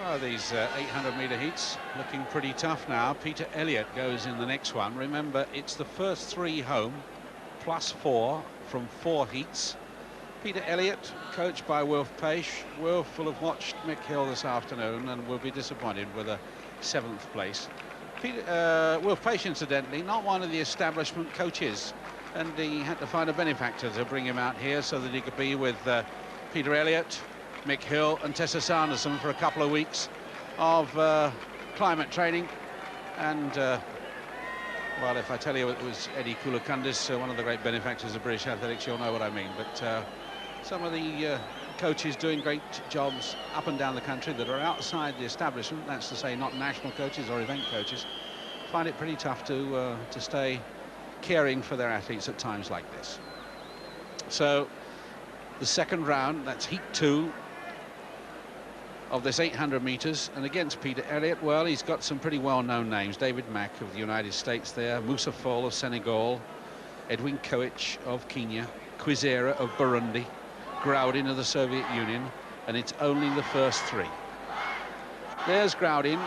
Well, these 800-metre heats looking pretty tough now. Peter Elliott goes in the next one. Remember, it's the first 3 home, +4 from 4 heats. Peter Elliott, coached by Wilf Paish. Wilf will have watched Mick Hill this afternoon and will be disappointed with a 7th place. Wilf Paish, incidentally, not one of the establishment coaches, and he had to find a benefactor to bring him out here so that he could be with Peter Elliott, Mick Hill and Tessa Sanderson for a couple of weeks of climate training. And well, if I tell you it was Eddie Koulakundis, one of the great benefactors of British athletics, you'll know what I mean. But some of the coaches doing great jobs up and down the country that are outside the establishment, that's to say not national coaches or event coaches, find it pretty tough to stay caring for their athletes at times like this. So the second round, that's heat 2 of this 800 meters, and against Peter Elliott, well, he's got some pretty well-known names. David Mack of the United States there, Moussa Fall of Senegal, Edwin Koech of Kenya, Kwizera of Burundi, Groudin of the Soviet Union, and it's only the first 3. There's Groudin,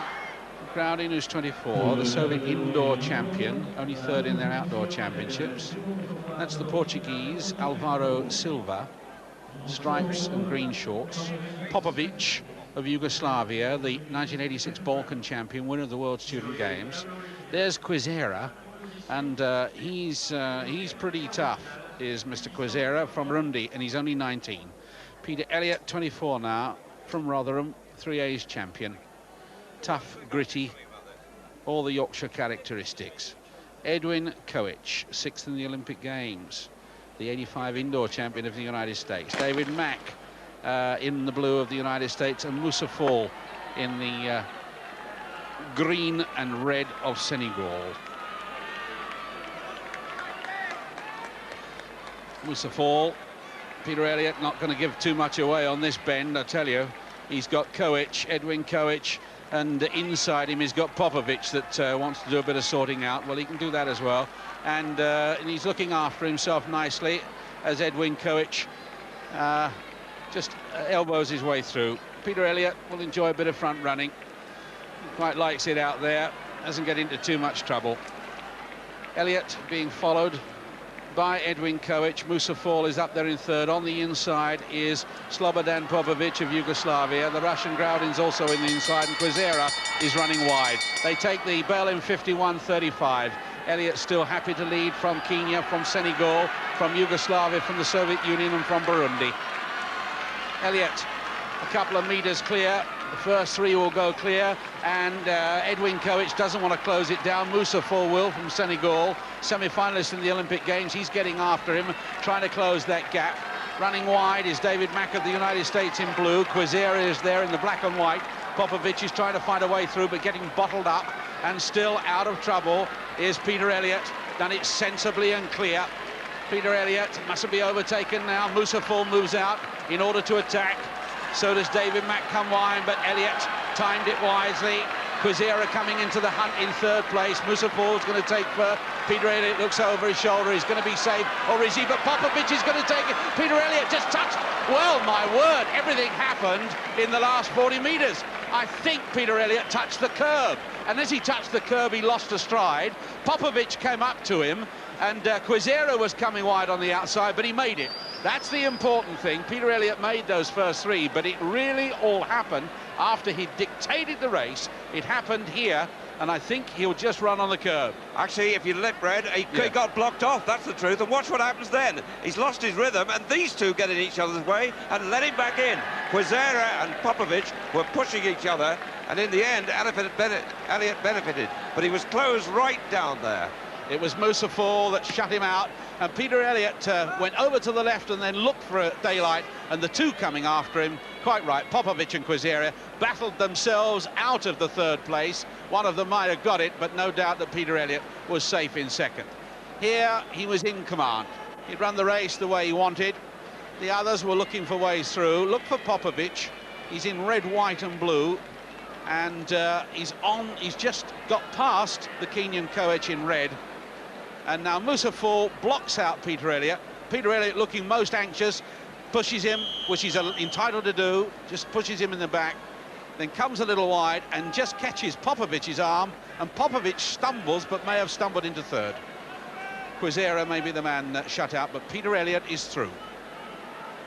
who's 24, the Soviet indoor champion, only 3rd in their outdoor championships. That's the Portuguese Alvaro Silva, stripes and green shorts. Popovic of Yugoslavia, the 1986 Balkan champion, winner of the World Student Games. There's Kwizera, and he's pretty tough, is Mr. Kwizera from Burundi, and he's only 19. Peter Elliott, 24 now, from Rotherham, 3A's champion. Tough, gritty, all the Yorkshire characteristics. Edwin Koech, 6th in the Olympic Games, the 85 indoor champion of the United States. David Mack in the blue of the United States, and Moussa Fall in the green and red of Senegal. Moussa Fall, Peter Elliott not going to give too much away on this bend, I tell you. He's got Koech, Edwin Koech, and inside him he's got Popovic that wants to do a bit of sorting out. Well, he can do that as well, and he's looking after himself nicely as Edwin Koech just elbows his way through. Peter Elliott will enjoy a bit of front running, quite likes it out there, doesn't get into too much trouble. Elliott being followed by Edwin Koech. Moussa Fall is up there in 3rd. On the inside is Slobodan Popovic of Yugoslavia. The Russian Groudin's also in the inside, and Kwizera is running wide. They take the bell in 51.35. Elliott still happy to lead from Kenya, from Senegal, from Yugoslavia, from the Soviet Union and from Burundi. Elliott a couple of meters clear. The first 3 will go clear, and Edwin Koech doesn't want to close it down. Moussa Fall will, from Senegal, semi-finalist in the Olympic Games. He's getting after him, trying to close that gap. Running wide is David Mack of the United States in blue. Kwizera is there in the black and white. Popovic is trying to find a way through, but getting bottled up, and still out of trouble is Peter Elliott. Done it sensibly and clear. Peter Elliott mustn't be overtaken now. Moussa Fall moves out in order to attack. So does David Mack come wide, but Elliott timed it wisely. Kwizera coming into the hunt in 3rd place. Moussa Fall's going to take first. Peter Elliott looks over his shoulder. He's going to be safe, or is he? But Popovic is going to take it. Peter Elliott just touched. Well, my word, everything happened in the last 40 metres. I think Peter Elliott touched the curb, and as he touched the curb, he lost a stride. Popovic came up to him, and Kwizera was coming wide on the outside, but he made it. That's the important thing. Peter Elliott made those first 3, but it really all happened after he dictated the race. It happened here, and I think he'll just run on the curb. Actually, if you lip read, he got blocked off, that's the truth, and watch what happens then. He's lost his rhythm, and these two get in each other's way and let him back in. Kwizera and Popovic were pushing each other, and in the end, Elliott benefited, but he was closed right down there. It was Moussa Fall that shut him out, and Peter Elliott went over to the left and then looked for daylight, and the 2 coming after him, quite right, Popovic and Kwizera, battled themselves out of the 3rd place. One of them might have got it, but no doubt that Peter Elliott was safe in 2nd. Here he was in command. He'd run the race the way he wanted. The others were looking for ways through. Look for Popovic. He's in red, white and blue, and he's just got past the Kenyan Koech in red. And now Moussa Fall blocks out Peter Elliott. Peter Elliott looking most anxious, pushes him, which he's entitled to do, just pushes him in the back. then comes a little wide and just catches Popovic's arm, and Popovic stumbles, but may have stumbled into third. Quizera may be the man shut out, but Peter Elliott is through.